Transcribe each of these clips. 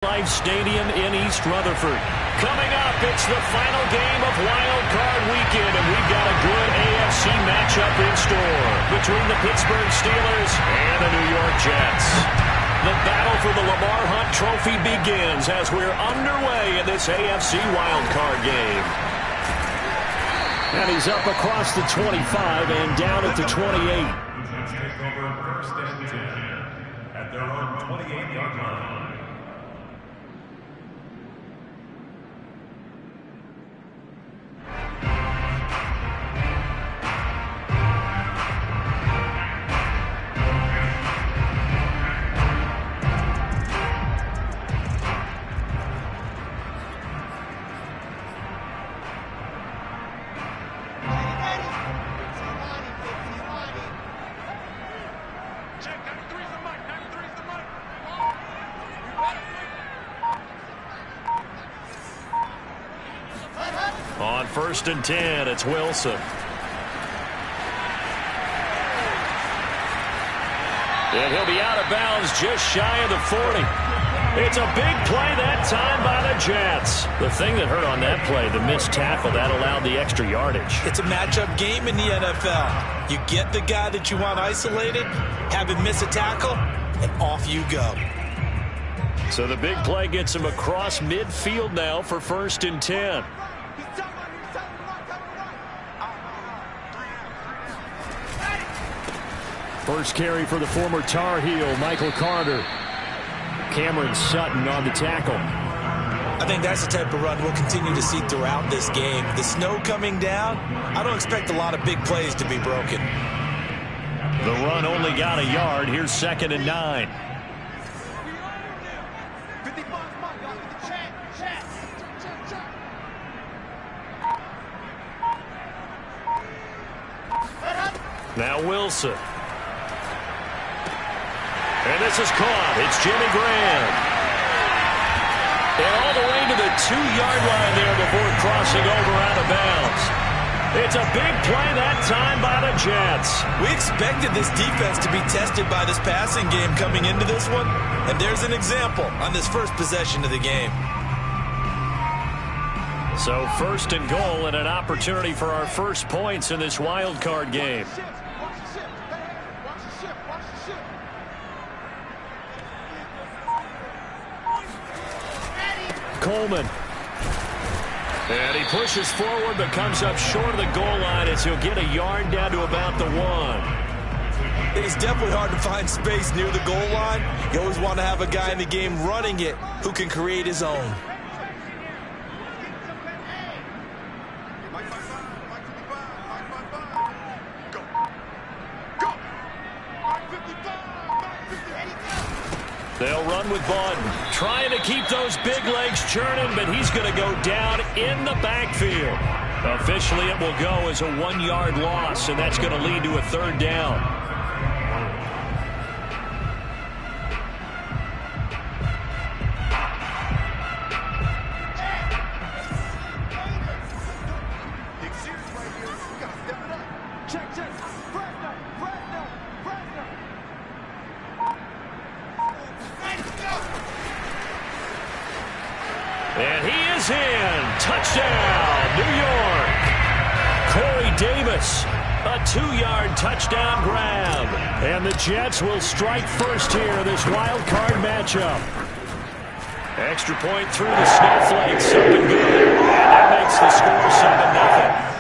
Life Stadium in East Rutherford. Coming up, it's the final game of Wild Card Weekend, and we've got a good AFC matchup in store between the Pittsburgh Steelers and the New York Jets. The battle for the Lamar Hunt Trophy begins as we're underway in this AFC Wild Card game. And he's up across the 25 and down at the 28. Jets take over first and 10 at their own 28-yard line. On 1st and 10, it's Wilson. And he'll be out of bounds just shy of the 40. It's a big play that time by the Jets. The thing that hurt on that play, the missed tackle, that allowed the extra yardage. It's a matchup game in the NFL. You get the guy that you want isolated, have him miss a tackle, and off you go. So the big play gets him across midfield now for 1st and 10. First carry for the former Tar Heel, Michael Carter. Cameron Sutton on the tackle. I think that's the type of run we'll continue to see throughout this game. The snow coming down, I don't expect a lot of big plays to be broken. The run only got a yard. Here's 2nd and 9. Now Wilson. And this is caught. It's Jimmy Graham. And all the way to the 2-yard line there before crossing over out of bounds. It's a big play that time by the Jets. We expected this defense to be tested by this passing game coming into this one. And there's an example on this first possession of the game. So 1st and goal and an opportunity for our first points in this wild card game. Coleman. And he pushes forward but comes up short of the goal line as he'll get a yard down to about the 1. It is definitely hard to find space near the goal line. You always want to have a guy in the game running it who can create his own. They'll run with Bawden, trying to keep those big legs churning, but he's going to go down in the backfield. Officially, it will go as a 1-yard loss, and that's going to lead to a 3rd down. And he is in. Touchdown, New York. Corey Davis, a 2-yard touchdown grab. And the Jets will strike first here, this wild card matchup. Extra point through the snowflakes, up and good. And that makes the score 7-0.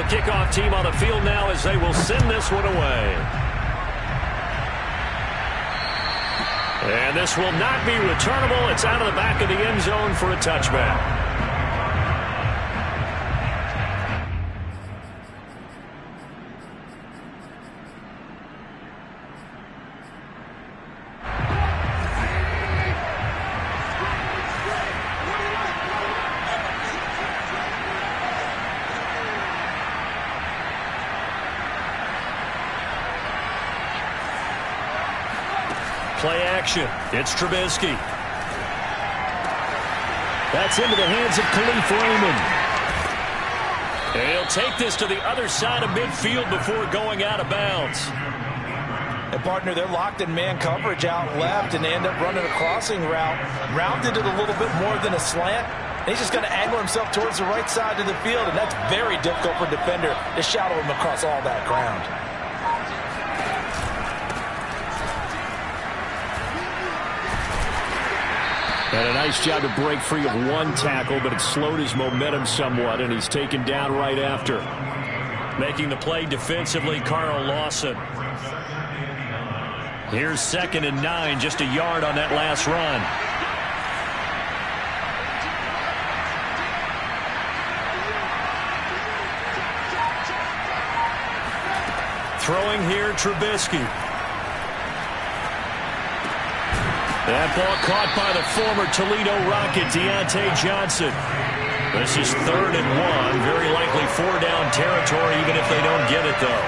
Kickoff team on the field now as they will send this one away. And this will not be returnable. It's out of the back of the end zone for a touchback. Play action. It's Trubisky. That's into the hands of Khalif Raymond. And he'll take this to the other side of midfield before going out of bounds. And, partner, they're locked in man coverage out left, and they end up running a crossing route. Rounded it a little bit more than a slant. And he's just going to angle himself towards the right side of the field, and that's very difficult for a defender to shadow him across all that ground. And a nice job to break free of one tackle, but it slowed his momentum somewhat, and he's taken down right after. Making the play defensively, Carl Lawson. Here's 2nd and 9, just a yard on that last run. Throwing here, Trubisky. That ball caught by the former Toledo Rocket, Deontay Johnson. This is 3rd and 1. Very likely 4-down territory, even if they don't get it, though.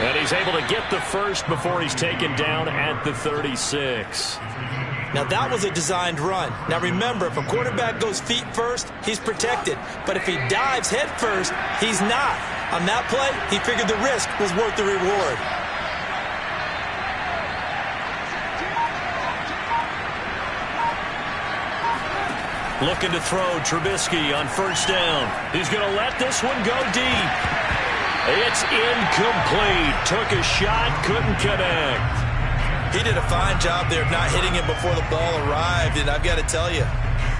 And he's able to get the first before he's taken down at the 36. Now, that was a designed run. Now, remember, if a quarterback goes feet first, he's protected. But if he dives head first, he's not. On that play, he figured the risk was worth the reward. Looking to throw, Trubisky on 1st down. He's going to let this one go deep. It's incomplete. Took a shot, couldn't connect. He did a fine job there of not hitting him before the ball arrived, and I've got to tell you,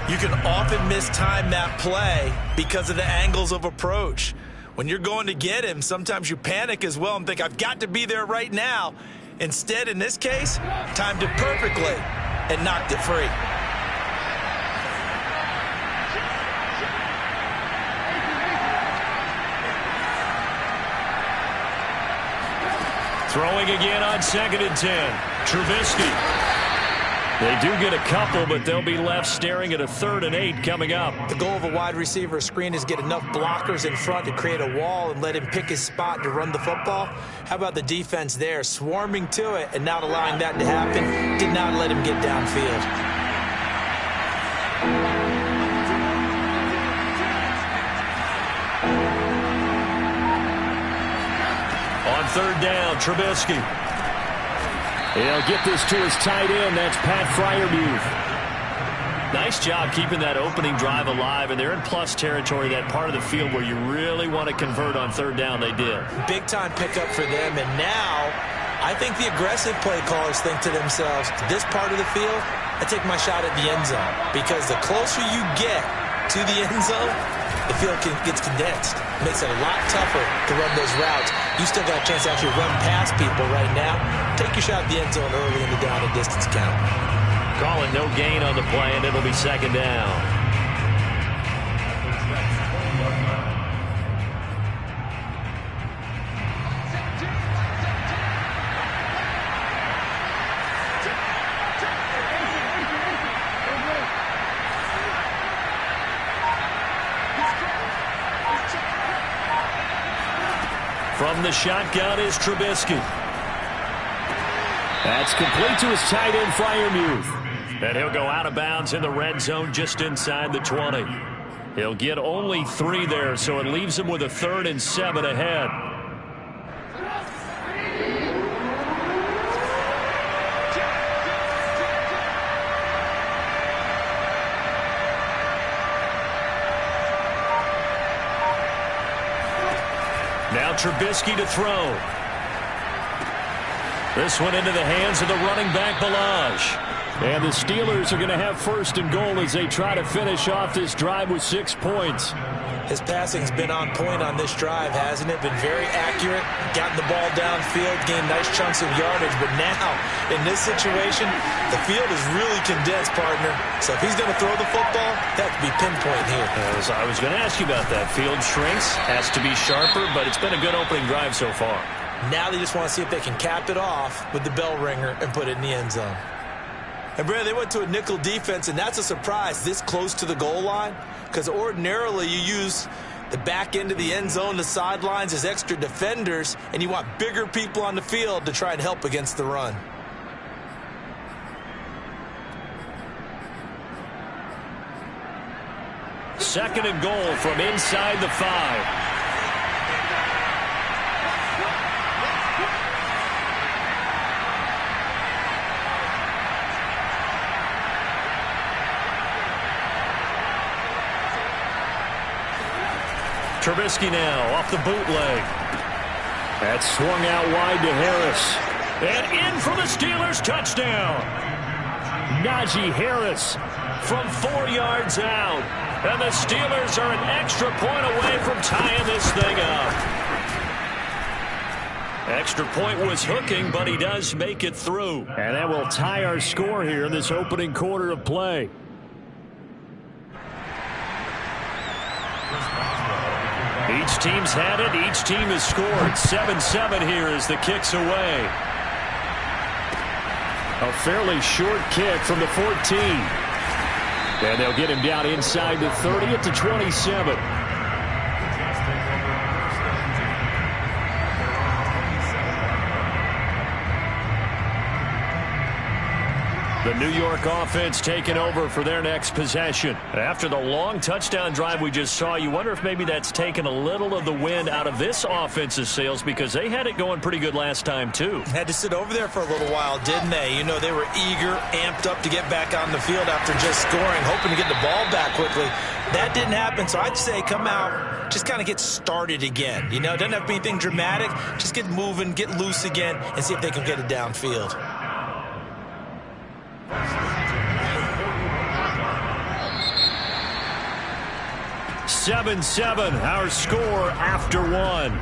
you can often mistime that play because of the angles of approach. When you're going to get him, sometimes you panic as well and think, I've got to be there right now. Instead, in this case, timed it perfectly and knocked it free. Throwing again on 2nd and 10. Trubisky. They do get a couple, but they'll be left staring at a 3rd and 8 coming up. The goal of a wide receiver screen is get enough blockers in front to create a wall and let him pick his spot to run the football. How about the defense there, swarming to it and not allowing that to happen? Did not let him get downfield. On 3rd down, Trubisky. He'll get this to his tight end. That's Pat Freiermuth. Nice job keeping that opening drive alive, and they're in plus territory, that part of the field where you really want to convert on 3rd down. They did. Big-time pickup for them, and now I think the aggressive play callers think to themselves, this part of the field, I take my shot at the end zone, because the closer you get to the end zone, the field gets condensed. It makes it a lot tougher to run those routes. You still got a chance to actually run past people right now. Take your shot at the end zone early in the down and distance count. Calling no gain on the play, and it'll be 2nd down. From the shotgun is Trubisky. That's complete to his tight end, Freiermuth. And he'll go out of bounds in the red zone just inside the 20. He'll get only 3 there, so it leaves him with a 3rd and 7 ahead. Now Trubisky to throw. This one into the hands of the running back, Ballage. And the Steelers are going to have 1st and goal as they try to finish off this drive with 6 points. His passing's been on point on this drive, hasn't it? Been very accurate, gotten the ball downfield, gained nice chunks of yardage. But now, in this situation, the field is really condensed, partner. So if he's going to throw the football, that could be pinpoint here. I was going to ask you about that. Field shrinks, has to be sharper, but it's been a good opening drive so far. Now they just want to see if they can cap it off with the bell ringer and put it in the end zone. And, Brad, they went to a nickel defense, and that's a surprise this close to the goal line, because ordinarily you use the back end of the end zone, the sidelines as extra defenders, and you want bigger people on the field to try and help against the run. second and goal from inside the 5. Trubisky now off the bootleg. That's swung out wide to Harris. And in for the Steelers, touchdown. Najee Harris from 4 yards out. And the Steelers are an extra point away from tying this thing up. Extra point was hooking, but he does make it through. And that will tie our score here in this opening quarter of play. Each team's had it. Each team has scored. 7-7 here as the kick's away. A fairly short kick from the 14. And they'll get him down inside the 30 at the 27. The New York offense taking over for their next possession. After the long touchdown drive we just saw, you wonder if maybe that's taken a little of the wind out of this offense's sails, because they had it going pretty good last time too. Had to sit over there for a little while, didn't they? You know, they were eager, amped up to get back on the field after just scoring, hoping to get the ball back quickly. That didn't happen, so I'd say come out, just kind of get started again. You know, it doesn't have to be anything dramatic. Just get moving, get loose again, and see if they can get it downfield. 7-7, our score after one.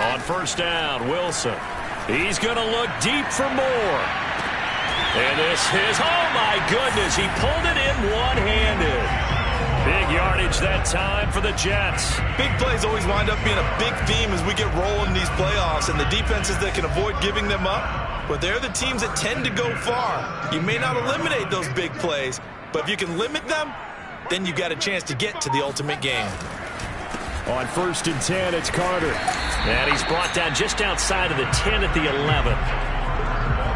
On first down, Wilson. He's going to look deep for more. And this is, oh my goodness, he pulled it in one-handed. Big yardage that time for the Jets. Big plays always wind up being a big theme as we get rolling in these playoffs, and the defenses that can avoid giving them up, but they're the teams that tend to go far. You may not eliminate those big plays, but if you can limit them, then you got a chance to get to the ultimate game. On first and 10, it's Carter. And he's brought down just outside of the 10 at the 11.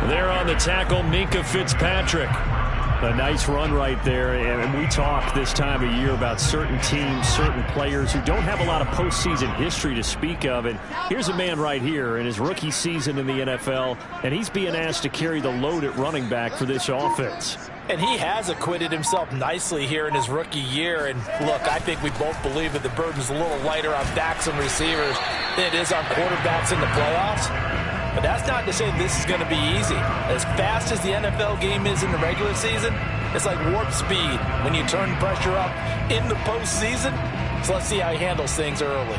There on the tackle, Minkah Fitzpatrick. A nice run right there, and we talk this time of year about certain teams, certain players who don't have a lot of postseason history to speak of. And here's a man right here in his rookie season in the NFL, and he's being asked to carry the load at running back for this offense. And he has acquitted himself nicely here in his rookie year. And look, I think we both believe that the burden's a little lighter on backs and receivers than it is on quarterbacks in the playoffs. But that's not to say this is going to be easy. As fast as the NFL game is in the regular season, it's like warp speed when you turn pressure up in the postseason. So let's see how he handles things early.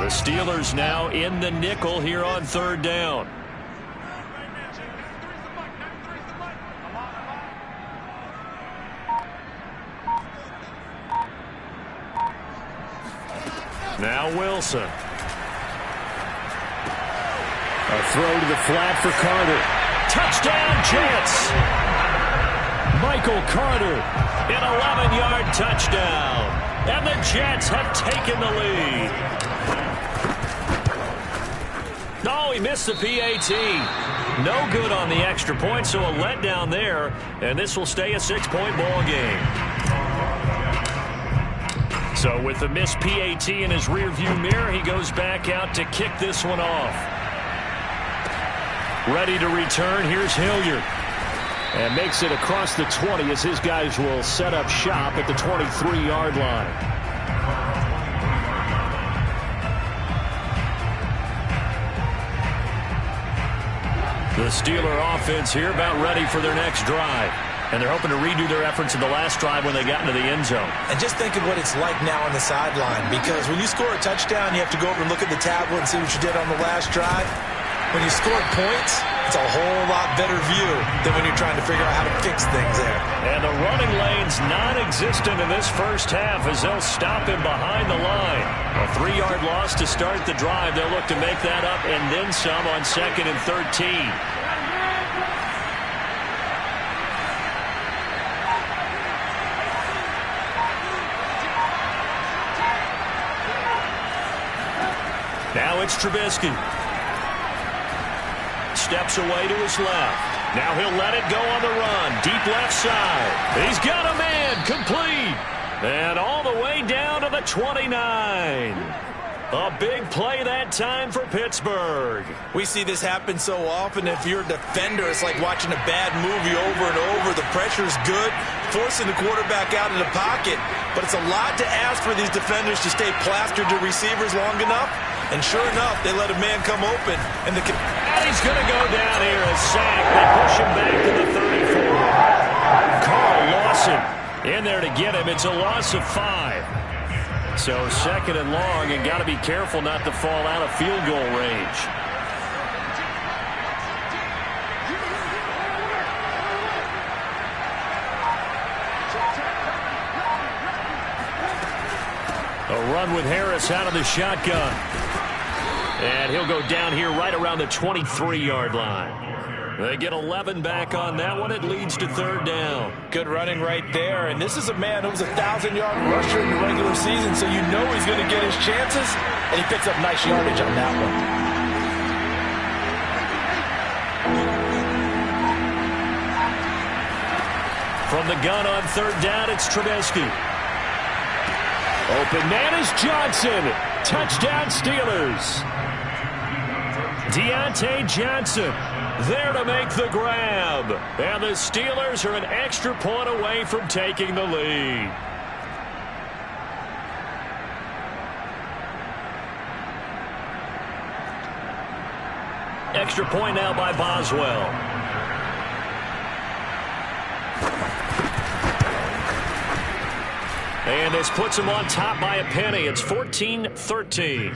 The Steelers now in the nickel here on third down. Now Wilson. A throw to the flat for Carter. Touchdown, Jets! Michael Carter, an 11-yard touchdown. And the Jets have taken the lead. Oh, he missed the PAT. No good on the extra point, so a letdown there. And this will stay a 6-point ball game. So with the missed PAT in his rearview mirror, he goes back out to kick this one off. Ready to return, here's Hilliard. And makes it across the 20 as his guys will set up shop at the 23-yard line. The Steeler offense here about ready for their next drive. And they're hoping to redo their efforts in the last drive when they got into the end zone. And just think of what it's like now on the sideline, because when you score a touchdown, you have to go over and look at the tablet and see what you did on the last drive. when you score points, it's a whole lot better view than when you're trying to figure out how to fix things there. And the running lane's non-existent in this first half as they'll stop him behind the line. A 3-yard loss to start the drive. They'll look to make that up and then some on 2nd and 13. Now it's Trubisky. Steps away to his left. Now he'll let it go on the run. Deep left side. He's got a man. Complete. And all the way down to the 29. A big play that time for Pittsburgh. We see this happen so often. If you're a defender, it's like watching a bad movie over and over. The pressure's good, forcing the quarterback out of the pocket. But it's a lot to ask for these defenders to stay plastered to receivers long enough. And sure enough, they let a man come open. And he's going to go down here, a sack. They push him back to the 34. Carl Lawson in there to get him. It's a loss of 5. So 2nd and long, and got to be careful not to fall out of field goal range. A run with Harris out of the shotgun. And he'll go down here right around the 23-yard line. They get 11 back on that one. It leads to 3rd down. Good running right there. And this is a man who was a 1,000-yard rusher in the regular season, so you know he's going to get his chances. And he picks up nice yardage on that one. From the gun on 3rd down, it's Trubisky. Open man is Johnson. Touchdown Steelers. Deontay Johnson there to make the grab. And the Steelers are an extra point away from taking the lead. Extra point now by Boswell. And this puts him on top by a penny. It's 14-13.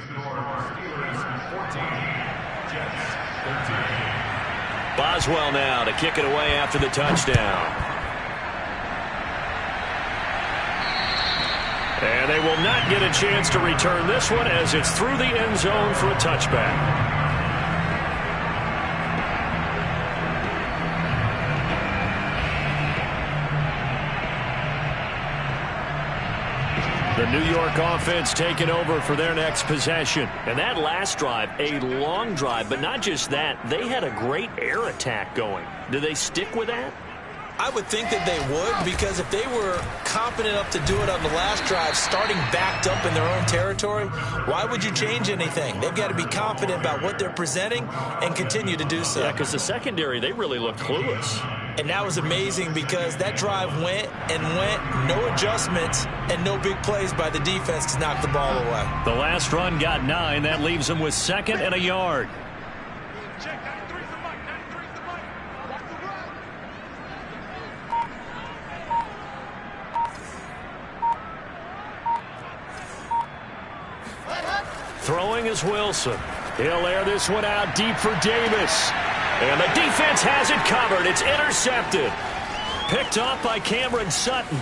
Boswell now to kick it away after the touchdown. And they will not get a chance to return this one as it's through the end zone for a touchback. The New York offense taking over for their next possession. And that last drive, a long drive, but not just that, they had a great air attack going. Do they stick with that? I would think that they would, because if they were confident enough to do it on the last drive, starting backed up in their own territory, why would you change anything? They've got to be confident about what they're presenting and continue to do so. Yeah, because the secondary, they really looked clueless. And that was amazing because that drive went and went, no adjustments, and no big plays by the defense to knock the ball away. The last run got 9. That leaves them with 2nd and a yard. Throwing is Wilson. He'll air this one out deep for Davis. And the defense has it covered. It's intercepted. Picked off by Cameron Sutton.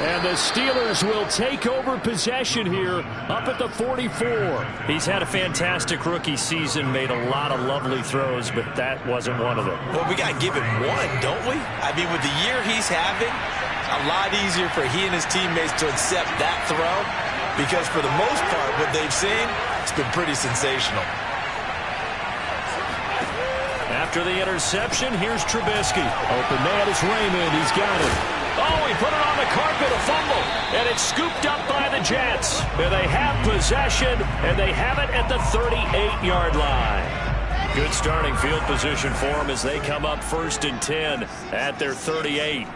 And the Steelers will take over possession here up at the 44. He's had a fantastic rookie season, made a lot of lovely throws, but that wasn't one of them. Well, we got to give him one, don't we? I mean, with the year he's having, a lot easier for he and his teammates to accept that throw, because for the most part, what they've seen, it's been pretty sensational. After the interception, here's Trubisky. Open man is Raymond. He's got it. Oh, he put it on the carpet, a fumble. And it's scooped up by the Jets. And they have possession, and they have it at the 38-yard line. Good starting field position for them as they come up 1st and 10 at their 38.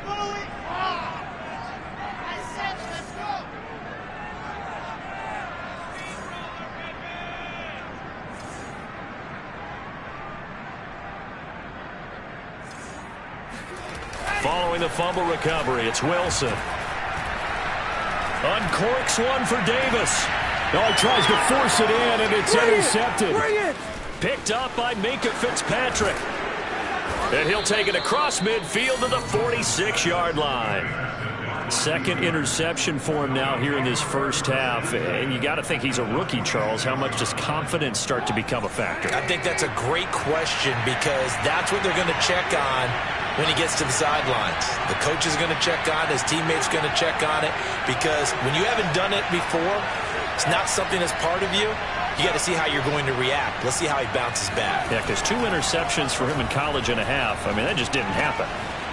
Following the fumble recovery, it's Wilson. Uncorks one for Davis. Oh, he tries to force it in, and it's intercepted. Picked up by Minkah Fitzpatrick. And he'll take it across midfield to the 46-yard line. Second interception for him now here in this first half. And you got to think he's a rookie, Charles. How much does confidence start to become a factor? I think that's a great question because that's what they're going to check on when he gets to the sidelines. The coach is going to check on it. His teammates are going to check on it because when you haven't done it before, it's not something that's part of you. You got to see how you're going to react. Let's see how he bounces back. Yeah, because 2 interceptions for him in college and a half. I mean, that just didn't happen.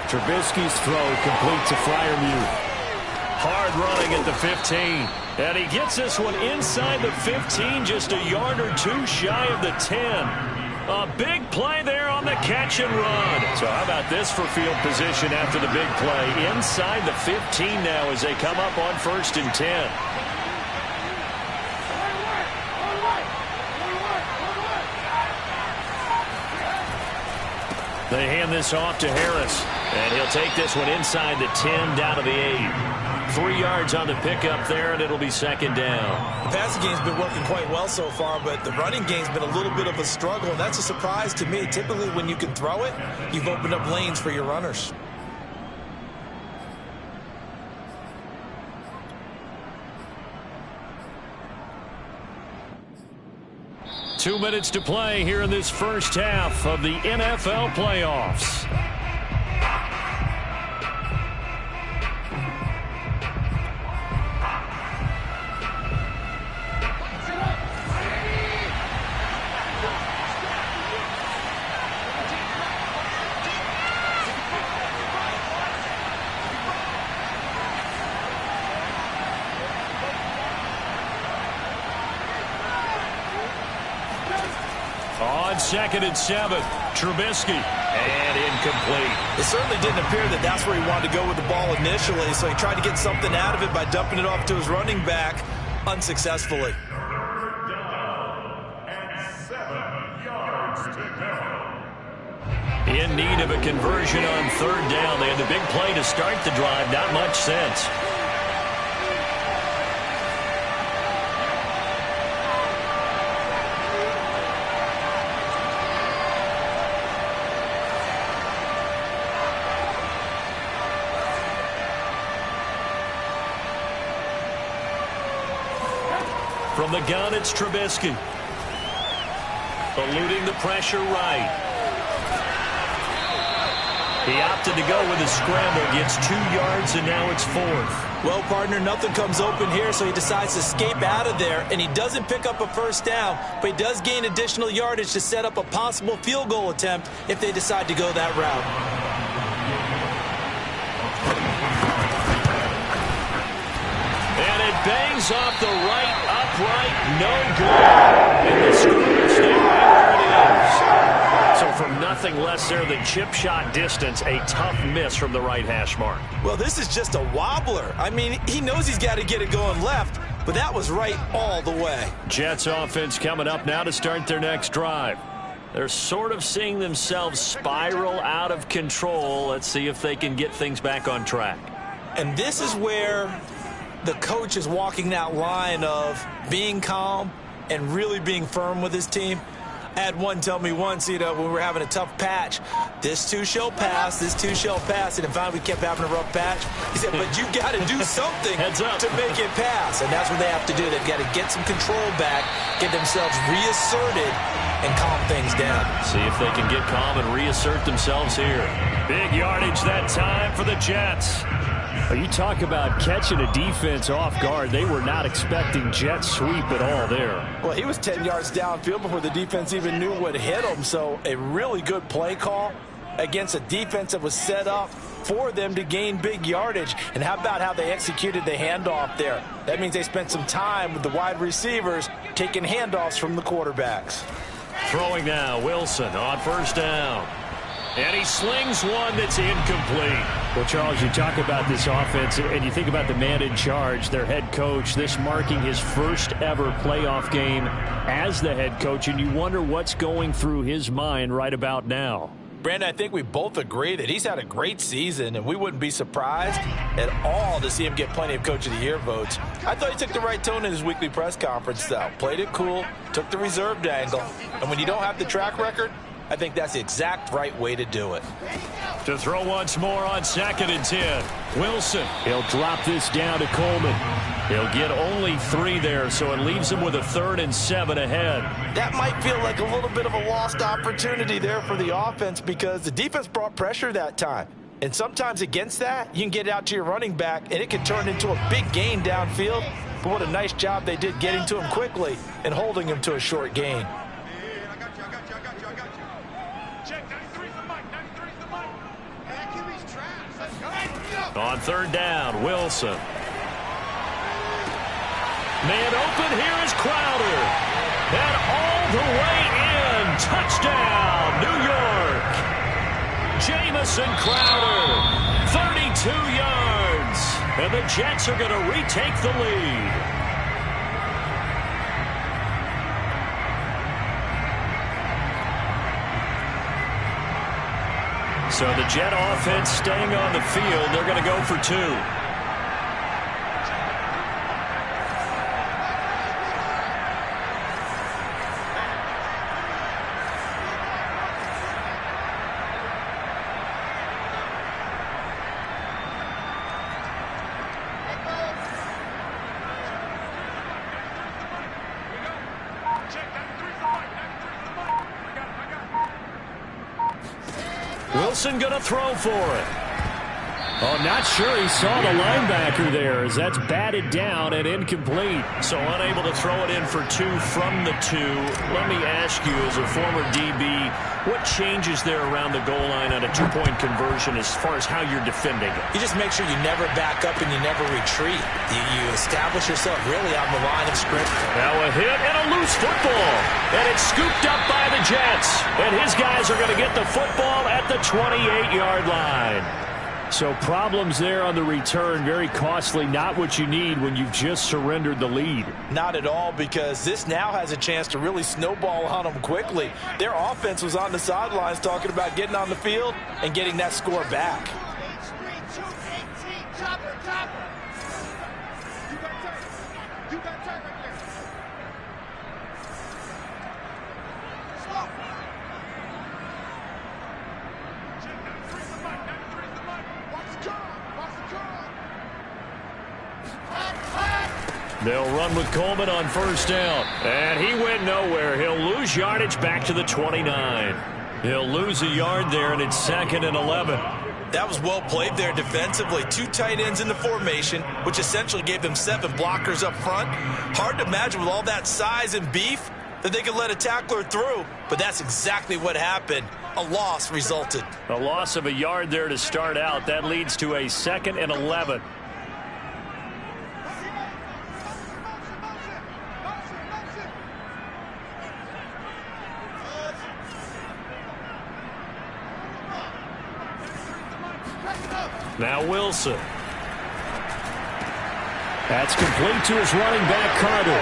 Trubisky's throw complete to Freiermuth. Hard running at the 15. And he gets this one inside the 15, just a yard or two shy of the 10. A big play there on the catch and run. So how about this for field position after the big play? Inside the 15 now as they come up on 1st and 10. They hand this off to Harris. And he'll take this one inside the 10 down to the 8. 3 yards on the pickup there, and it'll be 2nd down. The passing game's been working quite well so far, but the running game's been a little bit of a struggle. That's a surprise to me. Typically, when you can throw it, you've opened up lanes for your runners. Two minutes to play here in this first half of the NFL playoffs. On 2nd and 7, Trubisky, and incomplete. It certainly didn't appear that that's where he wanted to go with the ball initially, so he tried to get something out of it by dumping it off to his running back unsuccessfully. In need of a conversion on 3rd down. They had the big play to start the drive, not much sense. From the gun, it's Trubisky. Eluding the pressure right. He opted to go with a scramble. Gets 2 yards, and now it's 4th. Well, partner, nothing comes open here, so he decides to escape out of there, and he doesn't pick up a 1st down, but he does gain additional yardage to set up a possible field goal attempt if they decide to go that route. Bangs off the right upright, no good. And the screw stay right where it is. So from nothing less there than chip shot distance, a tough miss from the right hash mark. Well, this is just a wobbler. I mean, he knows he's got to get it going left, but that was right all the way. Jets offense coming up now to start their next drive. They're sort of seeing themselves spiral out of control. Let's see if they can get things back on track. And this is where the coach is walking that line of being calm and really being firm with his team. I had one tell me once, when we were having a tough patch, this too shall pass, this too shall pass, and finally we kept having a rough patch. He said, but you got to do something to make it pass, and that's what they have to do. They've got to get some control back, get themselves reasserted, and calm things down. See if they can get calm and reassert themselves here. Big yardage that time for the Jets. You talk about catching a defense off guard. They were not expecting jet sweep at all there. Well, he was 10 yards downfield before the defense even knew what hit him. So a really good play call against a defense that was set up for them to gain big yardage. And how about how they executed the handoff there? That means they spent some time with the wide receivers taking handoffs from the quarterbacks. Throwing now, Wilson on 1st down. And he slings one that's incomplete. Well, Charles, you talk about this offense, and you think about the man in charge, their head coach, this marking his first ever playoff game as the head coach, and you wonder what's going through his mind right about now. Brandon, I think we both agree that he's had a great season, and we wouldn't be surprised at all to see him get plenty of Coach of the Year votes. I thought he took the right tone in his weekly press conference, though. Played it cool, took the reserved angle, and when you don't have the track record, I think that's the exact right way to do it. To throw once more on 2nd and 10. Wilson, he'll drop this down to Coleman. He'll get only 3 there, so it leaves him with a 3rd and 7 ahead. That might feel like a little bit of a lost opportunity there for the offense because the defense brought pressure that time. And sometimes against that, you can get out to your running back, and it can turn into a big gain downfield. But what a nice job they did getting to him quickly and holding him to a short gain. On 3rd down, Wilson. Man open, here is Crowder. And all the way in. Touchdown, New York. Jamison Crowder, 32 yards. And the Jets are going to retake the lead. So the Jet offense staying on the field. They're going to go for 2. Wilson going to throw for it. Oh, not sure he saw the linebacker there as that's batted down and incomplete. So unable to throw it in for 2 from the 2. Let me ask you, as a former DB, what changes there around the goal line on a 2-point conversion as far as how you're defending it? You just make sure you never back up and you never retreat. You establish yourself really on the line of scrimmage. Now a hit and a loose football. And it's scooped up by the Jets. And his guys are going to get the football at the 28-yard line. So problems there on the return, very costly, not what you need when you've just surrendered the lead. Not at all, because this now has a chance to really snowball on them quickly. Their offense was on the sidelines talking about getting on the field and getting that score back. They'll run with Coleman on 1st down. And he went nowhere. He'll lose yardage back to the 29. He'll lose a yard there, and it's 2nd and 11. That was well played there defensively. 2 tight ends in the formation, which essentially gave them 7 blockers up front. Hard to imagine with all that size and beef that they could let a tackler through. But that's exactly what happened. A loss resulted. A loss of a yard there to start out. That leads to a 2nd and 11. Now Wilson. That's complete to his running back, Carter.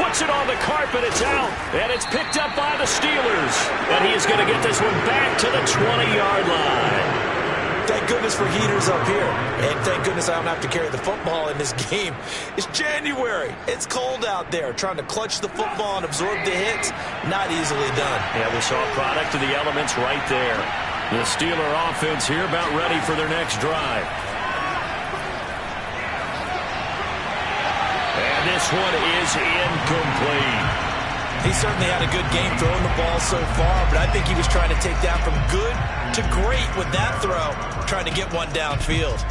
Puts it on the carpet. It's out. And it's picked up by the Steelers. And he is going to get this one back to the 20-yard line. Thank goodness for heaters up here. And thank goodness I don't have to carry the football in this game. It's January. It's cold out there. Trying to clutch the football and absorb the hits, not easily done. Yeah, we saw a product of the elements right there. The Steeler offense here about ready for their next drive. And this one is incomplete. He certainly had a good game throwing the ball so far, but I think he was trying to take that from good to great with that throw, trying to get one downfield.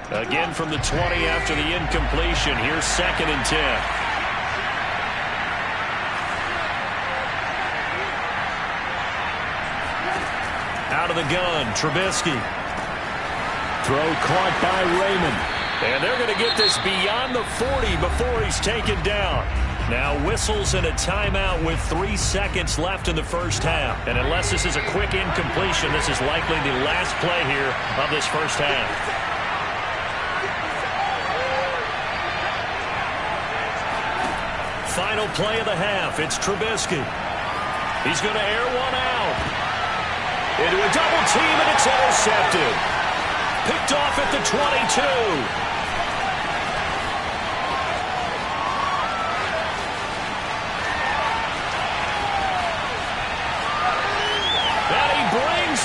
Again from the 20 after the incompletion. Here's 2nd and 10. Out of the gun, Trubisky. Throw caught by Raymond. And they're going to get this beyond the 40 before he's taken down. Now whistles and a timeout with 3 seconds left in the first half. And unless this is a quick incompletion, this is likely the last play here of this first half. final play of the half. It's Trubisky. He's going to air one out. Into a double team, and it's intercepted. Picked off at the 22.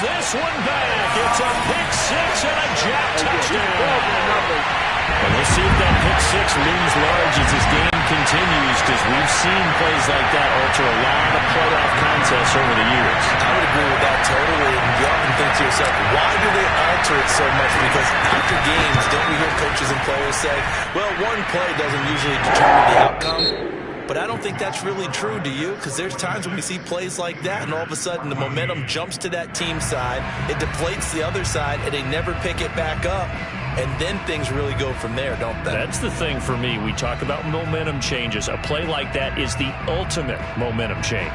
This one back. It's a pick six and a jack touchdown. And we'll see if that pick six looms large as this game continues, because we've seen plays like that alter a lot of playoff contests over the years. I would agree with that totally. And you often think to yourself, why do they alter it so much? Because after games, don't we hear coaches and players say, well, one play doesn't usually determine the outcome? But I don't think that's really true, do you? Because there's times when we see plays like that, and all of a sudden the momentum jumps to that team side, it deflates the other side, and they never pick it back up. And then things really go from there, don't they? That's the thing for me. We talk about momentum changes. A play like that is the ultimate momentum change.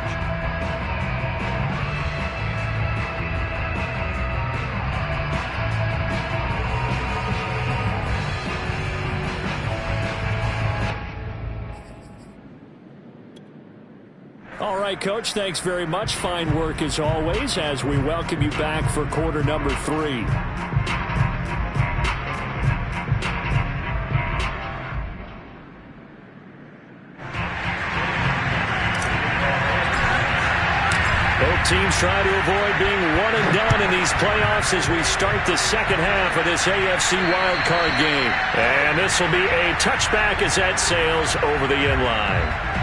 All right, Coach, thanks very much. Fine work as always as we welcome you back for quarter number 3. Both teams try to avoid being one and done in these playoffs as we start the second half of this AFC wildcard game. And this will be a touchback as that sails over the end line.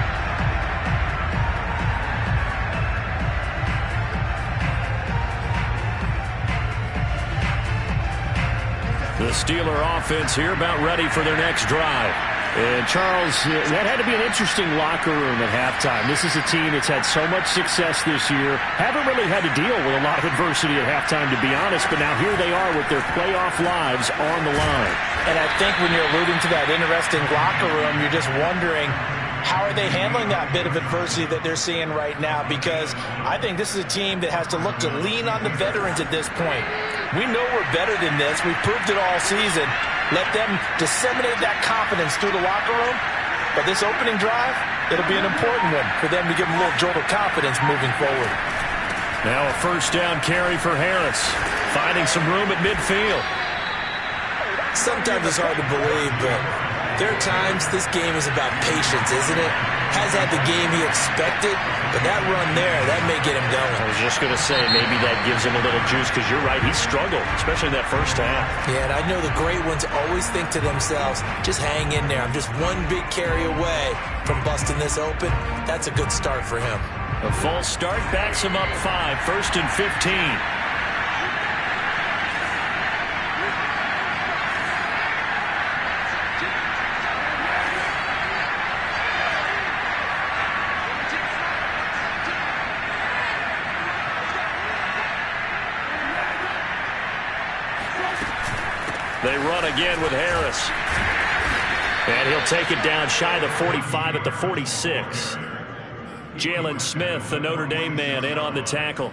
The Steeler offense here about ready for their next drive. And, Charles, that had to be an interesting locker room at halftime. This is a team that's had so much success this year. Haven't really had to deal with a lot of adversity at halftime, to be honest. But now here they are with their playoff lives on the line. And I think when you're alluding to that interesting locker room, you're just wondering, how are they handling that bit of adversity that they're seeing right now? Because I think this is a team that has to look to lean on the veterans at this point. We know we're better than this. We've proved it all season. Let them disseminate that confidence through the locker room. But this opening drive, it'll be an important one for them to give them a little jolt of confidence moving forward. Now a first down carry for Harris, finding some room at midfield. Sometimes it's hard to believe, but there are times this game is about patience, isn't it? Has had the game he expected, but that run there, that may get him going. I was just going to say, maybe that gives him a little juice, because you're right, he struggled, especially in that first half. Yeah, and I know the great ones always think to themselves, just hang in there. I'm just one big carry away from busting this open. That's a good start for him. A false start backs him up 5, 1st and 15. They run again with Harris. And he'll take it down shy of the 45 at the 46. Jalen Smith, the Notre Dame man, in on the tackle.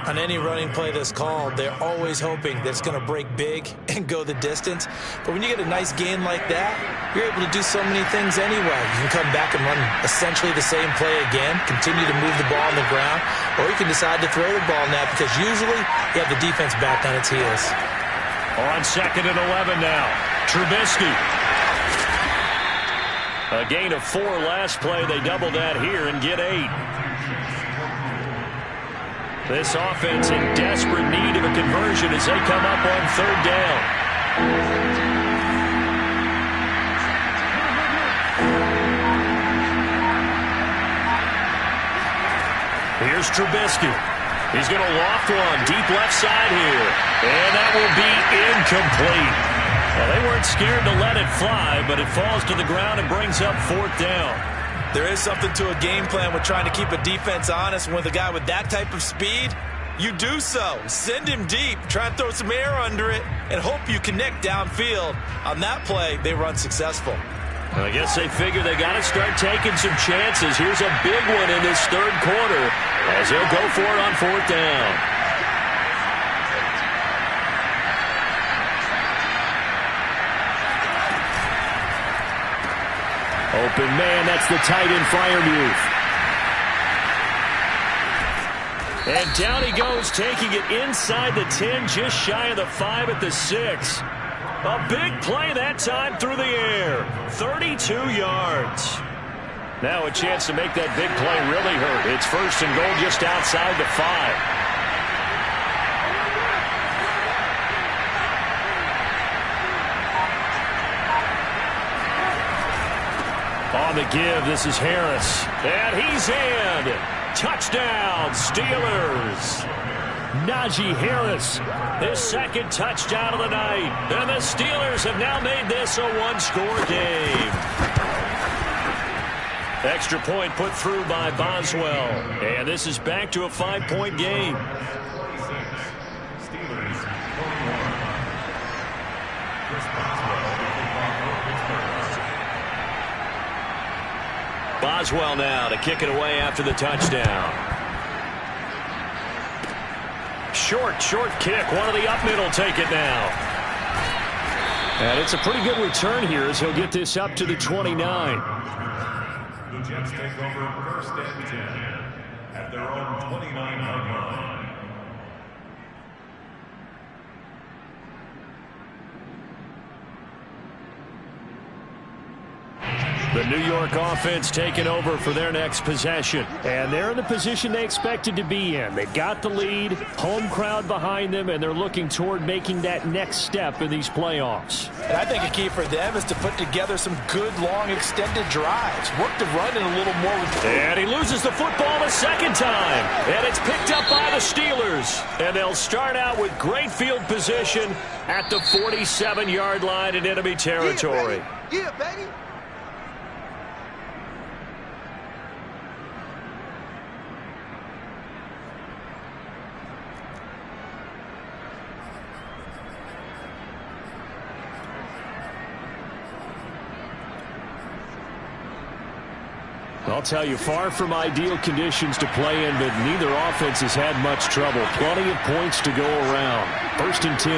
On any running play that's called, they're always hoping that it's going to break big and go the distance. But when you get a nice gain like that, you're able to do so many things anyway. You can come back and run essentially the same play again, continue to move the ball on the ground, or you can decide to throw the ball now because usually you have the defense back on its heels. On 2nd and 11 now. Trubisky. A gain of 4 last play. They double that here and get 8. This offense in desperate need of a conversion as they come up on 3rd down. Here's Trubisky. He's going to loft one deep left side here. And that will be incomplete. Well, they weren't scared to let it fly, but it falls to the ground and brings up 4th down. There is something to a game plan with trying to keep a defense honest. With a guy with that type of speed, you do so. Send him deep, try and throw some air under it, and hope you connect downfield. On that play, they run successful. I guess they figure they got to start taking some chances. Here's a big one in this 3rd quarter as he'll go for it on 4th down. Open man, that's the tight end, Freiermuth. And down he goes, taking it inside the 10, just shy of the 5 at the 6. A big play that time through the air. 32 yards. Now a chance to make that big play really hurt. It's first and goal just outside the 5. On the give, this is Harris. And he's in. Touchdown, Steelers. Najee Harris. His second touchdown of the night. And the Steelers have now made this a one-score game. Extra point put through by Boswell. And this is back to a 5-point game. Steelers 41. Chris Boswell Boswell now to kick it away after the touchdown. Short kick. One of the up middle take it now. And it's a pretty good return here as he'll get this up to the 29. The Jets take over first and 10 at their own 29-yard line. The New York offense taking over for their next possession. And they're in the position they expected to be in. They've got the lead, home crowd behind them, and they're looking toward making that next step in these playoffs. And I think a key for them is to put together some good, long, extended drives. Work the run in a little more. And he loses the football the second time. And it's picked up by the Steelers. And they'll start out with great field position at the 47-yard line in enemy territory. Yeah, baby. I'll tell you, far from ideal conditions to play in, but neither offense has had much trouble. Plenty of points to go around. First and 10.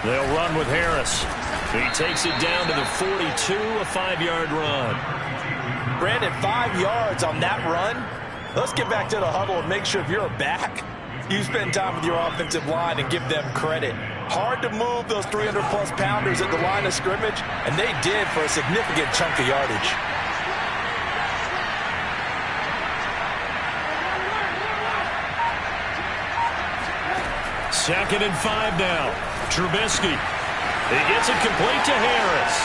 They'll run with Harris. He takes it down to the 42, a 5-yard run. Brandon, 5 yards on that run. Let's get back to the huddle and make sure if you're a back, you spend time with your offensive line and give them credit. Hard to move those 300-plus pounders at the line of scrimmage, and they did for a significant chunk of yardage. Second and 5 now. Trubisky. He gets it complete to Harris.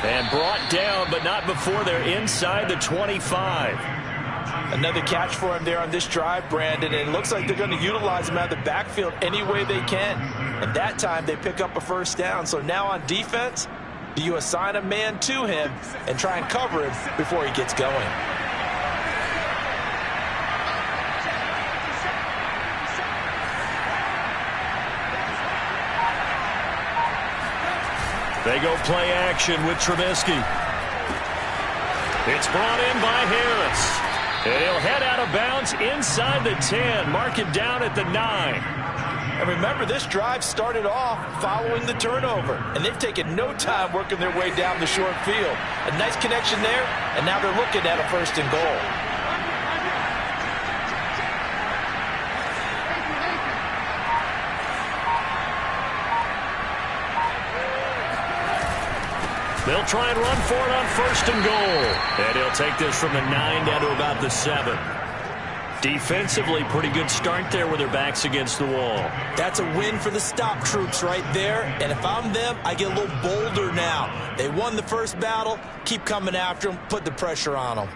And brought down, but not before they're inside the 25. Another catch for him there on this drive, Brandon, and it looks like they're going to utilize him out of the backfield any way they can. And that time they pick up a first down. So now on defense, do you assign a man to him and try and cover him before he gets going? They go play action with Trubisky. It's brought in by Harris. And he'll head out of bounds inside the 10. Mark it down at the 9. And remember, this drive started off following the turnover. And they've taken no time working their way down the short field. A nice connection there, and now they're looking at a first and goal. They'll try and run for it on first and goal. And he'll take this from the 9 down to about the 7. Defensively, pretty good start there with their backs against the wall. That's a win for the stop troops right there. And if I'm them, I get a little bolder now. They won the first battle. Keep coming after them. Put the pressure on them.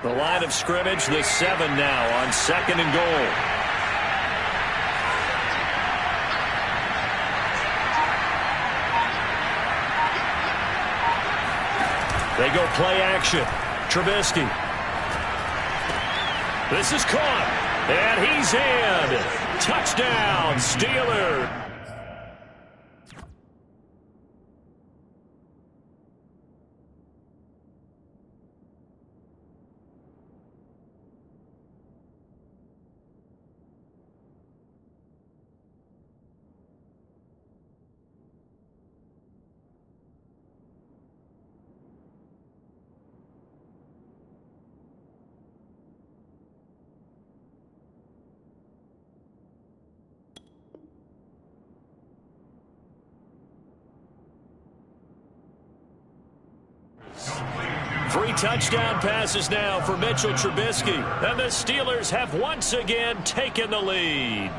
The line of scrimmage, the 7 now on second and goal. They go play action. Trubisky. This is caught. And he's in. Touchdown, Steelers. Three touchdown passes now for Mitchell Trubisky. And the Steelers have once again taken the lead.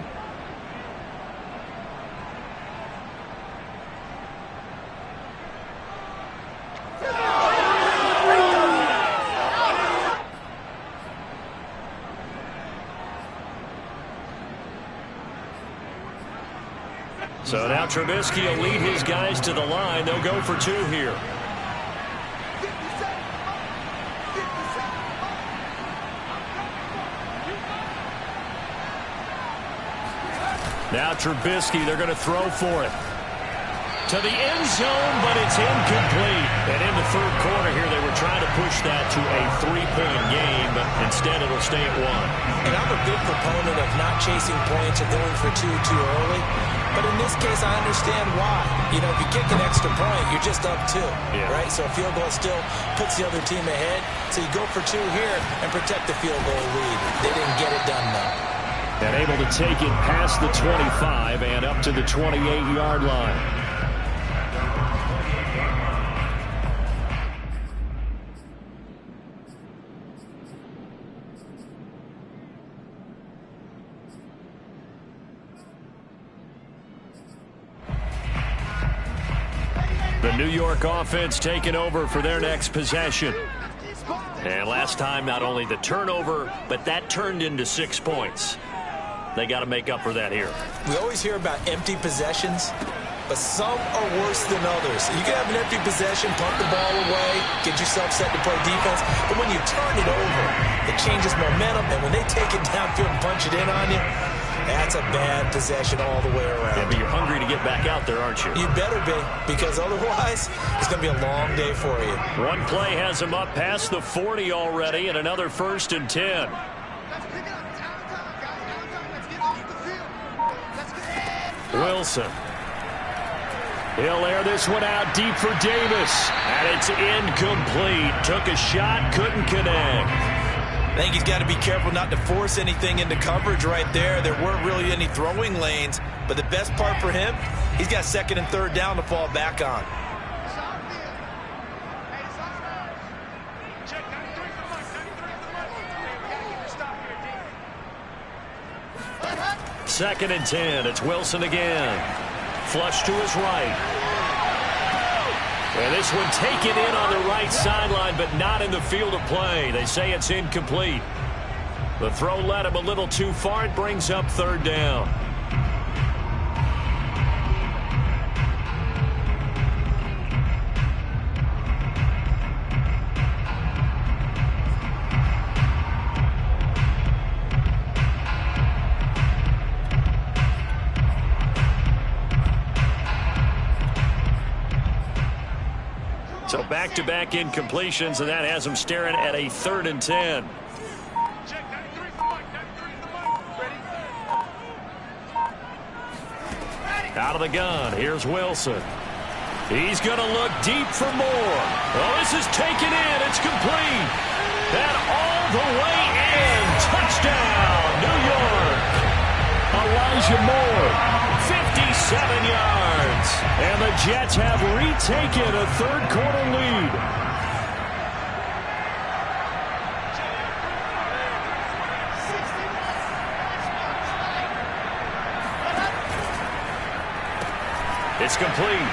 So now Trubisky will lead his guys to the line. They'll go for two here. Now Trubisky, they're going to throw for it. To the end zone, but it's incomplete. And in the third quarter here, they were trying to push that to a three-point game, but instead it'll stay at one. And I'm a big proponent of not chasing points or going for two too early. But in this case, I understand why. You know, if you kick an extra point, you're just up two, right? So a field goal still puts the other team ahead. So you go for two here and protect the field goal lead. They didn't get it done, though. And able to take it past the 25 and up to the 28-yard line. The New York offense taking over for their next possession. And last time, not only the turnover, but that turned into 6 points. They got to make up for that here. We always hear about empty possessions, but some are worse than others. You can have an empty possession, punt the ball away, get yourself set to play defense, but when you turn it over, it changes momentum, and when they take it downfield and punch it in on you, that's a bad possession all the way around. Yeah, but you're hungry to get back out there, aren't you? You better be, because otherwise, it's going to be a long day for you. One play has them up past the 40 already, and another 1st and 10. Wilson. He'll air this one out deep for Davis. And it's incomplete. Took a shot, couldn't connect. I think he's got to be careful not to force anything into coverage right there. There weren't really any throwing lanes. But the best part for him, he's got 2nd and 3rd down to fall back on. Second and 10. It's Wilson again. Flush to his right. And this one taken in on the right sideline, but not in the field of play. They say it's incomplete. The throw led him a little too far. It brings up 3rd down. So back-to-back incompletions, and that has them staring at a 3rd and 10. Out of the gun, here's Wilson. He's going to look deep for more. Oh, this is taken in. It's complete. And all the way in. Touchdown, New York. Elijah Moore, 57 yards. And the Jets have retaken a third-quarter lead. It's complete.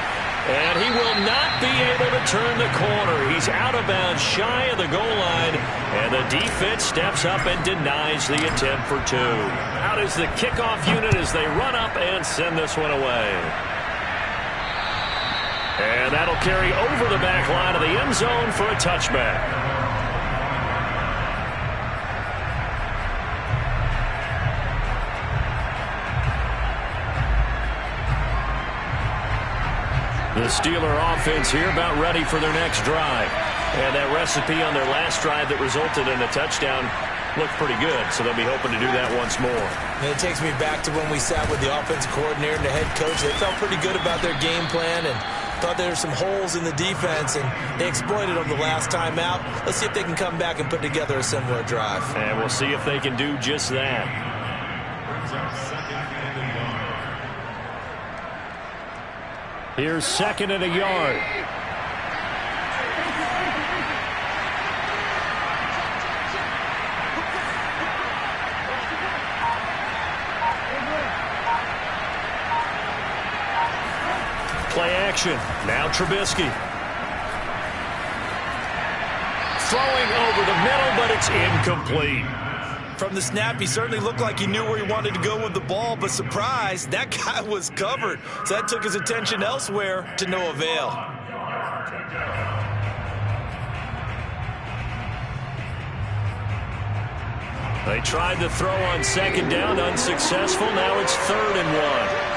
And he will not be able to turn the corner. He's out of bounds shy of the goal line. And the defense steps up and denies the attempt for 2. Out is the kickoff unit as they run up and send this one away. And that'll carry over the back line of the end zone for a touchback. The Steeler offense here about ready for their next drive. And that recipe on their last drive that resulted in a touchdown looked pretty good, so they'll be hoping to do that once more. And it takes me back to when we sat with the offensive coordinator and the head coach. They felt pretty good about their game plan and thought there were some holes in the defense, and they exploited them the last time out. Let's see if they can come back and put together a similar drive. And we'll see if they can do just that. Here's second and a yard. Play action. Now Trubisky. Throwing over the middle, but it's incomplete. From the snap, he certainly looked like he knew where he wanted to go with the ball, but surprise, that guy was covered. So that took his attention elsewhere to no avail. They tried to throw on second down, unsuccessful. Now it's 3rd and 1.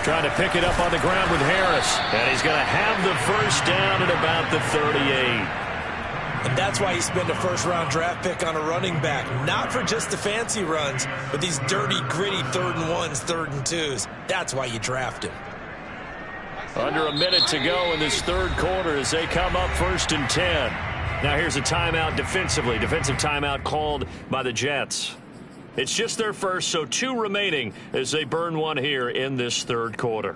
Trying to pick it up on the ground with Harris. And he's going to have the first down at about the 38. And that's why you spend a first-round draft pick on a running back. Not for just the fancy runs, but these dirty, gritty 3rd and 1s, 3rd and 2s. That's why you draft him. Under a minute to go in this third quarter as they come up 1st and 10. Now here's a timeout defensively. Defensive timeout called by the Jets. It's just their first, so 2 remaining as they burn one here in this third quarter.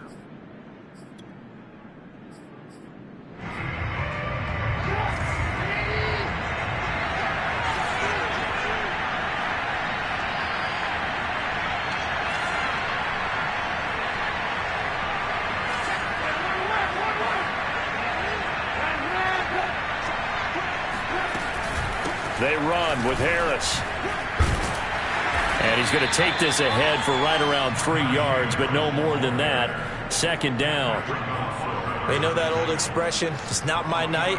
They run with Harris. And he's going to take this ahead for right around 3 yards, but no more than that. 2nd down. They know that old expression, it's not my night.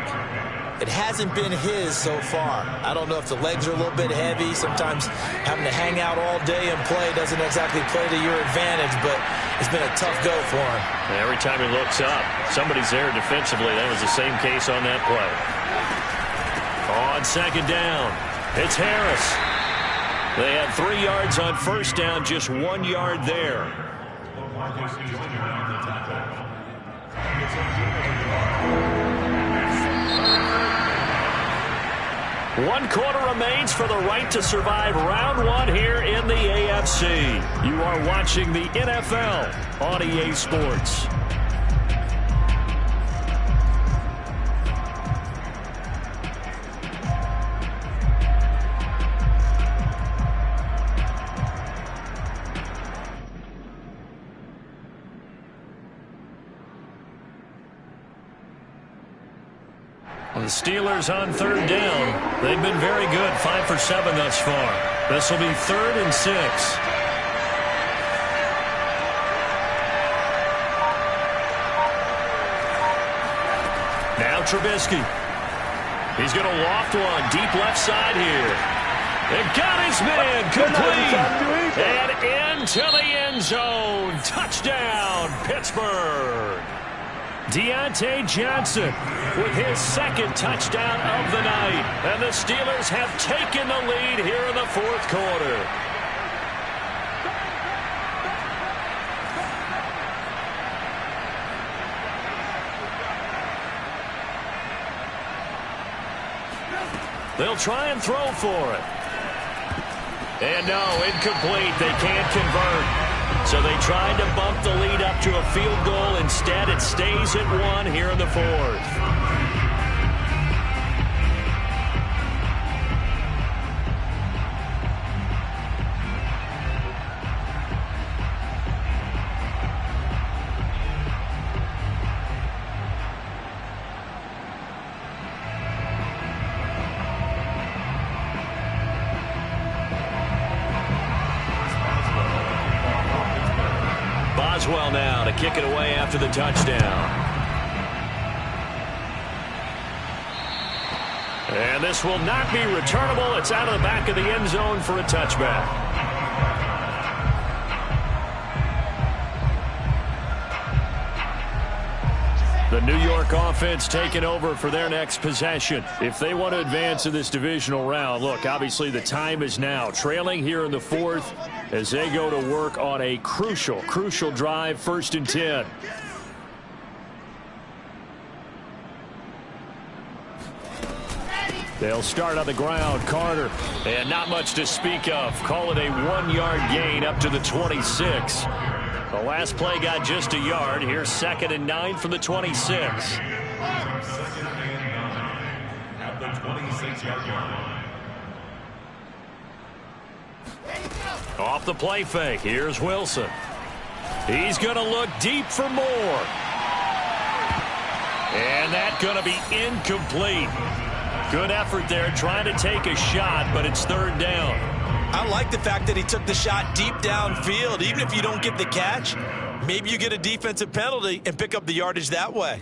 It hasn't been his so far. I don't know if the legs are a little bit heavy. Sometimes having to hang out all day and play doesn't exactly play to your advantage, but it's been a tough go for him. And every time he looks up, somebody's there defensively. That was the same case on that play. On 2nd down, it's Harris. They had 3 yards on 1st down, just 1 yard there. One quarter remains for the right to survive round 1 here in the AFC. You are watching the NFL on EA Sports. The Steelers on 3rd down. They've been very good, 5 for 7 thus far. This will be 3rd and 6. Now Trubisky. He's going to loft one deep left side here. And got his man complete. And into the end zone. Touchdown, Pittsburgh. Deontay Johnson with his 2nd touchdown of the night. And the Steelers have taken the lead here in the 4th quarter. They'll try and throw for it. And no, incomplete. They can't convert. So they tried to bump the lead up to a field goal. Instead, it stays at 1 here in the 4th. Boswell now to kick it away after the touchdown. And this will not be returnable. It's out of the back of the end zone for a touchback. The New York offense taking over for their next possession. If they want to advance in this divisional round, look, obviously the time is now. Trailing here in the fourth as they go to work on a crucial drive, 1st and 10. They'll start on the ground. Carter. And not much to speak of. Call it a 1-yard gain up to the 26. The last play got just a yard. Here's 2nd and 9 from the 26. 2nd and 9 at the 26-yard line. Off the play fake. Here's Wilson. He's going to look deep for more. And that's going to be incomplete. Good effort there trying to take a shot, but it's 3rd down. I like the fact that he took the shot deep downfield. Even if you don't get the catch, maybe you get a defensive penalty and pick up the yardage that way.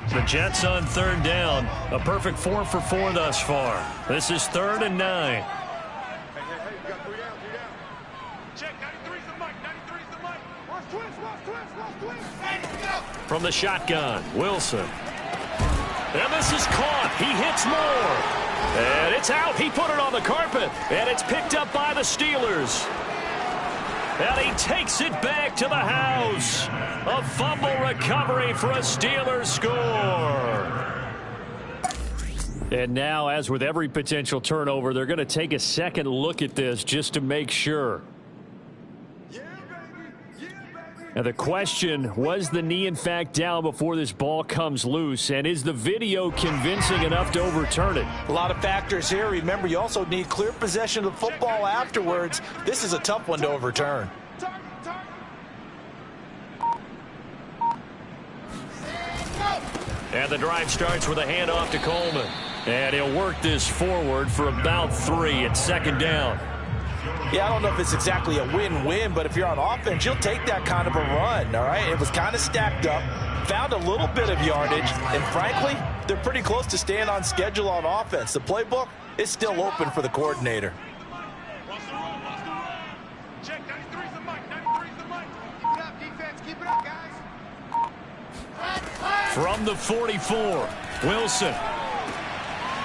The Jets on 3rd down. A perfect 4 for 4 thus far. This is 3rd and 9. You got 3 down, 3 down. Check, 93's the mic, 93's the mic. Watch twist. From the shotgun, Wilson. And this is caught. He hits more. And it's out. He put it on the carpet. And it's picked up by the Steelers. And he takes it back to the house. A fumble recovery for a Steelers score. And now, as with every potential turnover, they're going to take a second look at this just to make sure. Now the question, was the knee in fact down before this ball comes loose, and is the video convincing enough to overturn it? A lot of factors here. Remember, you also need clear possession of the football afterwards. This is a tough one to overturn. And the drive starts with a handoff to Coleman. And he'll work this forward for about 3 at 2nd down. Yeah, I don't know if it's exactly a win-win, but if you're on offense, you'll take that kind of a run, all right? It was kind of stacked up, found a little bit of yardage, and frankly, they're pretty close to staying on schedule on offense. The playbook is still open for the coordinator. Check, 93's the mic, 93's the mic. Keep it up, defense, keep it up, guys. From the 44, Wilson.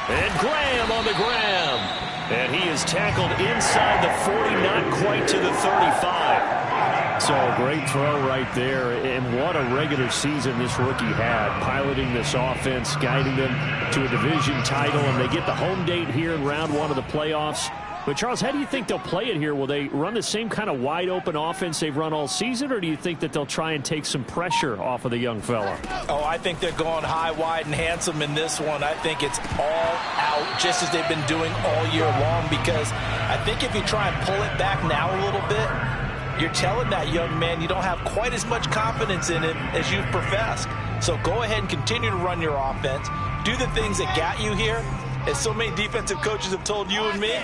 And Graham on the ground. And he is tackled inside the 40, not quite to the 35. So a great throw right there. And what a regular season this rookie had, piloting this offense, guiding them to a division title. And they get the home date here in round 1 of the playoffs. But, Charles, how do you think they'll play it here? Will they run the same kind of wide-open offense they've run all season, or do you think that they'll try and take some pressure off of the young fella? Oh, I think they're going high, wide, and handsome in this one. I think it's all out, just as they've been doing all year long, because I think if you try and pull it back now a little bit, you're telling that young man you don't have quite as much confidence in him as you've professed. So go ahead and continue to run your offense. Do the things that got you here. As so many defensive coaches have told you and me,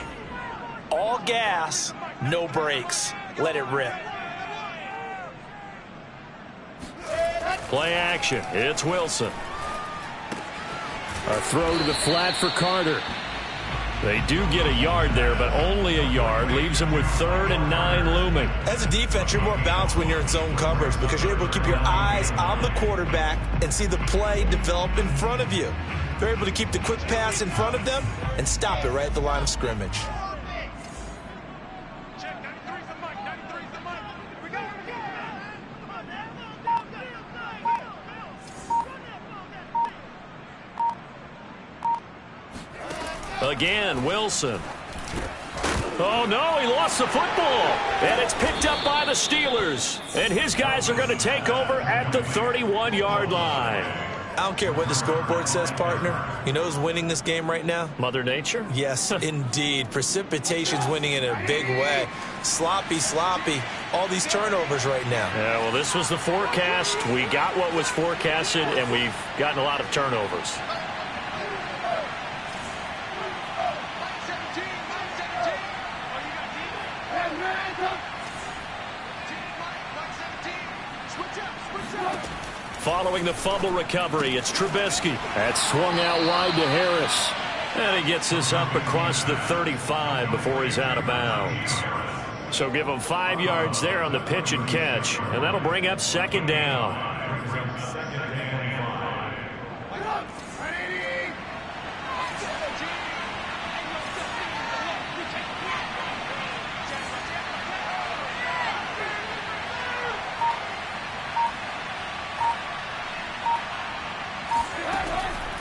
all gas, no brakes. Let it rip. Play action. It's Wilson. A throw to the flat for Carter. They do get a yard there, but only a yard. Leaves them with 3rd and 9 looming. As a defense, you're more balanced when you're in zone coverage because you're able to keep your eyes on the quarterback and see the play develop in front of you. They're able to keep the quick pass in front of them and stop it right at the line of scrimmage. Again, Wilson. Oh, no, he lost the football. And it's picked up by the Steelers. And his guys are going to take over at the 31-yard line. I don't care what the scoreboard says, partner. You know who's winning this game right now? Mother Nature? Yes, indeed. Precipitation's winning in a big way. Sloppy. All these turnovers right now. Yeah, well, this was the forecast. We got what was forecasted, and we've gotten a lot of turnovers. following the fumble recovery. It's Trubisky. That swung out wide to Harris. And he gets this up across the 35 before he's out of bounds. So give him 5 yards there on the pitch and catch, and that'll bring up second down.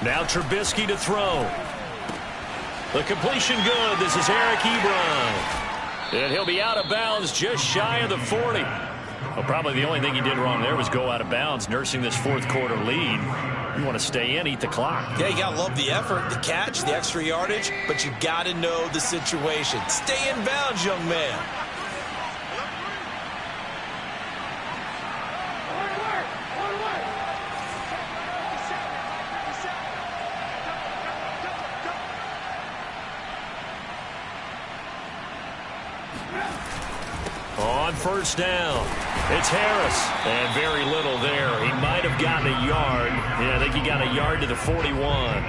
Now Trubisky to throw. The completion good. This is Eric Ebron. And he'll be out of bounds just shy of the 40. Well, probably the only thing he did wrong there was go out of bounds, nursing this fourth quarter lead. You want to stay in, eat the clock. Yeah, you got to love the effort, the catch, the extra yardage, but you got to know the situation. Stay in bounds, young man. On first down, it's Harris. And very little there. He might have gotten a yard. Yeah, I think he got a yard to the 41.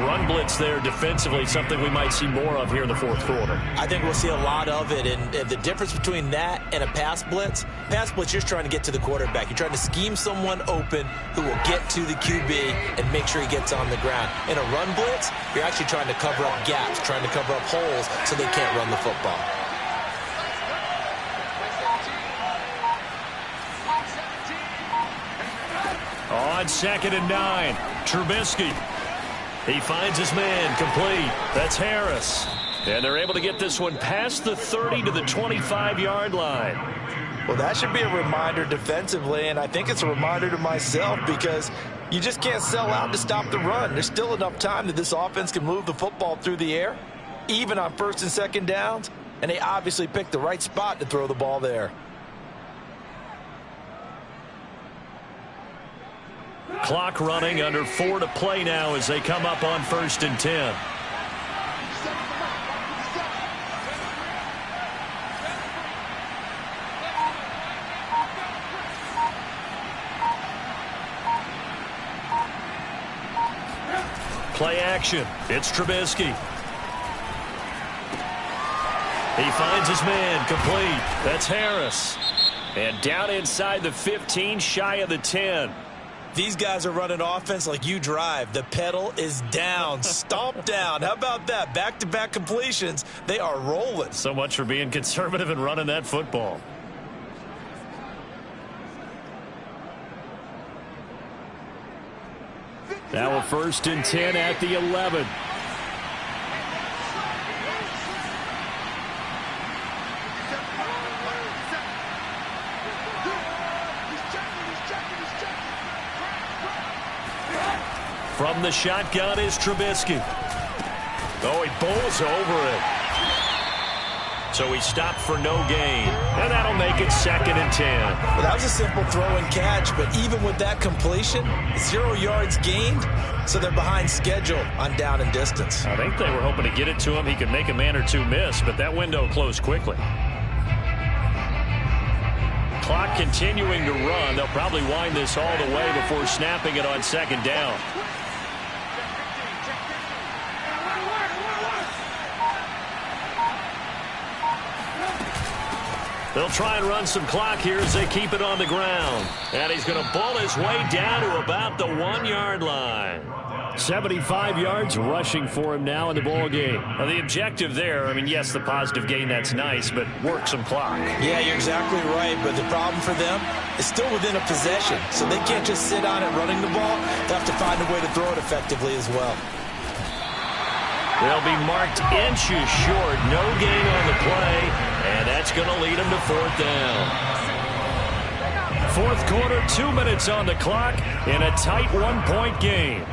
Run blitz there defensively, something we might see more of here in the fourth quarter. I think we'll see a lot of it. And the difference between that and a pass blitz, you're just trying to get to the quarterback. You're trying to scheme someone open who will get to the QB and make sure he gets on the ground. In a run blitz, you're actually trying to cover up gaps, trying to cover up holes so they can't run the football. On 2nd and 9, Trubisky. He finds his man, complete. That's Harris. And they're able to get this one past the 30 to the 25-yard line. Well, that should be a reminder defensively, and I think it's a reminder to myself because you just can't sell out to stop the run. There's still enough time that this offense can move the football through the air, even on 1st and 2nd downs, and they obviously picked the right spot to throw the ball there. Clock running, under 4 to play now as they come up on 1st and 10. Play action. It's Trubisky. He finds his man, complete. That's Harris. And down inside the 15, shy of the 10. These guys are running offense like you drive. The pedal is down, stomp down. How about that? Back-to-back completions. They are rolling. So much for being conservative and running that football. Now a 1st and 10 at the 11. From the shotgun is Trubisky. Oh, he bowls over it. So he stopped for no gain. And that'll make it 2nd and 10. Well, that was a simple throw and catch, but even with that completion, 0 yards gained, so they're behind schedule on down and distance. I think they were hoping to get it to him. He could make a man or two miss, but that window closed quickly. Clock continuing to run. They'll probably wind this all the way before snapping it on 2nd down. They'll try and run some clock here as they keep it on the ground. And he's going to ball his way down to about the 1-yard line. 75 yards rushing for him now in the ball game. Now the objective there, I mean, yes, the positive gain, that's nice, but work some clock. Yeah, you're exactly right, but the problem for them is still within a possession, so they can't just sit on it running the ball. They have to find a way to throw it effectively as well. They'll be marked inches short, no gain on the play, and that's going to lead them to 4th down. 4th quarter, 2 minutes on the clock in a tight 1-point game.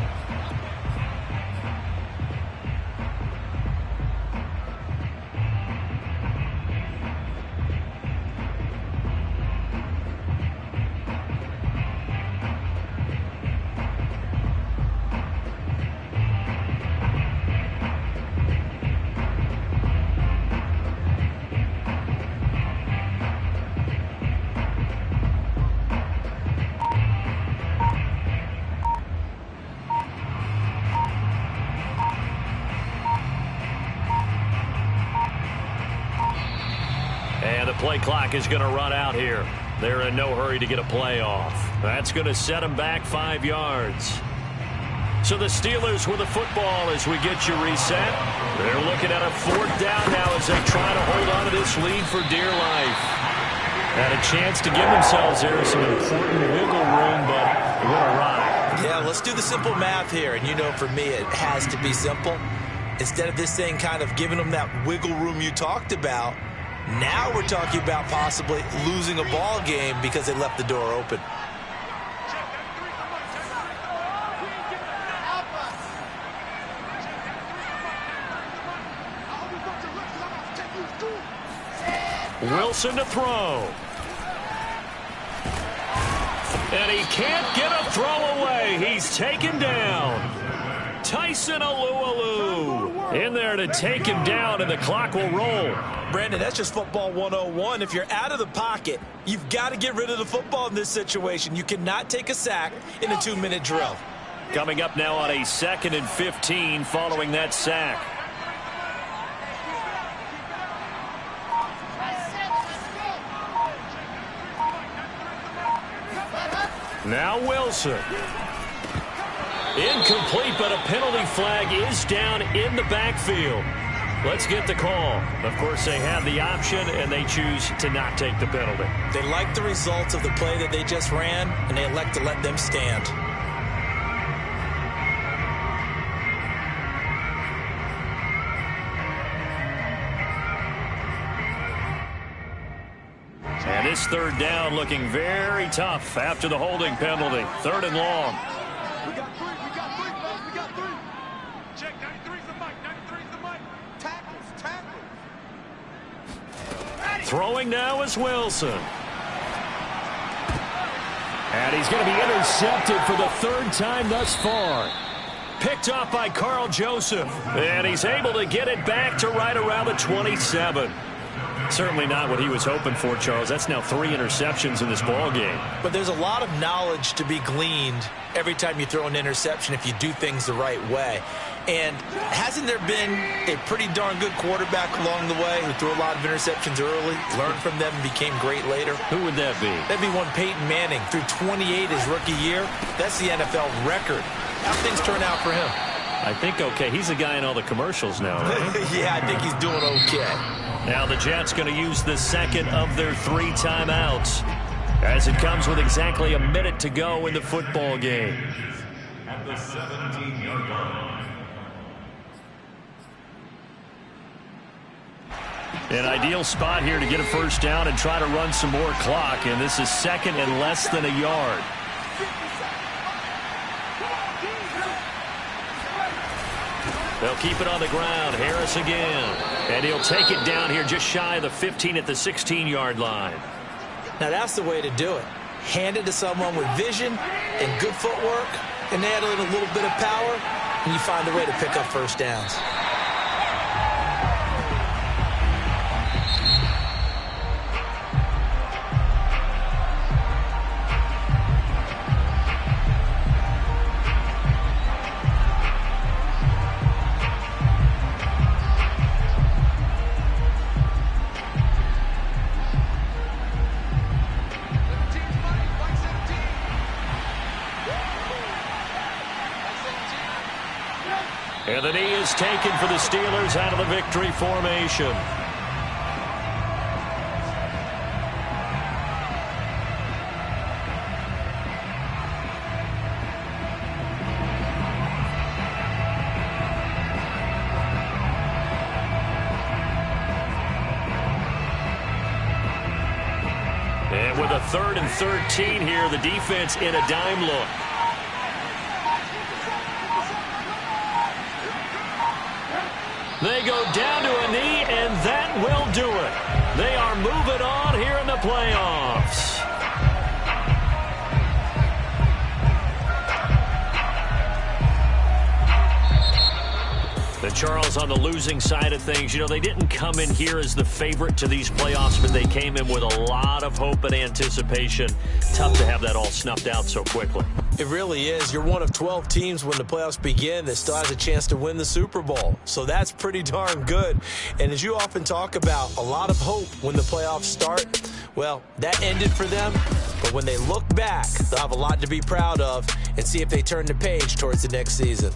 play clock is going to run out here. They're in no hurry to get a play off. That's going to set them back 5 yards. So the Steelers with the football as we get you reset. They're looking at a 4th down now as they try to hold on to this lead for dear life. Had a chance to give themselves there some important wiggle room, but what a ride. Yeah, let's do the simple math here. And you know, for me, it has to be simple. Instead of this thing kind of giving them that wiggle room you talked about, now we're talking about possibly losing a ball game because they left the door open. Wilson to throw. And he can't get a throw away. He's taken down. Tyson Alualu in there to take him down, and the clock will roll. Brandon, that's just football 101. If you're out of the pocket, you've got to get rid of the football in this situation. You cannot take a sack in a 2-minute drill. Coming up now on a 2nd and 15 following that sack. Now Wilson. Incomplete, but a penalty flag is down in the backfield. Let's get the call. Of course, they have the option, and they choose to not take the penalty. They like the results of the play that they just ran, and they elect to let them stand. And this 3rd down looking very tough after the holding penalty. 3rd and long. We got 3, fellas. We got 3. Check, 93's the mic. 93's the mic. Tackles. Throwing now is Wilson. And he's going to be intercepted for the 3rd time thus far. Picked off by Carl Joseph. And he's able to get it back to right around the 27. Certainly not what he was hoping for, Charles. That's now 3 interceptions in this ball game. But there's a lot of knowledge to be gleaned every time you throw an interception if you do things the right way. And hasn't there been a pretty darn good quarterback along the way who threw a lot of interceptions early, learned from them, and became great later? Who would that be? That'd be one Peyton Manning. Threw 28 his rookie year. That's the NFL record. How things turn out for him? I think okay. He's the guy in all the commercials now, right? Yeah, I think he's doing okay. Now the Jets going to use the 2nd of their 3 timeouts as it comes with exactly a minute to go in the football game. At the 17-yard line. An ideal spot here to get a 1st down and try to run some more clock, and this is 2nd and less than a yard. They'll keep it on the ground. Harris again. And he'll take it down here just shy of the 15 at the 16-yard line. Now that's the way to do it. Hand it to someone with vision and good footwork, and add in a little bit of power, and you find a way to pick up 1st downs. And the knee is taken for the Steelers out of the victory formation. And with a 3rd and 13 here, the defense in a dime look. They go down to a knee, and that will do it. They are moving on here in the playoffs. The Charles, on the losing side of things, you know, they didn't come in here as the favorite to these playoffs, but they came in with a lot of hope and anticipation. Tough to have that all snuffed out so quickly. It really is. You're one of 12 teams when the playoffs begin that still has a chance to win the Super Bowl. So that's pretty darn good. And as you often talk about, a lot of hope when the playoffs start. Well, that ended for them. But when they look back, they'll have a lot to be proud of and see if they turn the page towards the next season.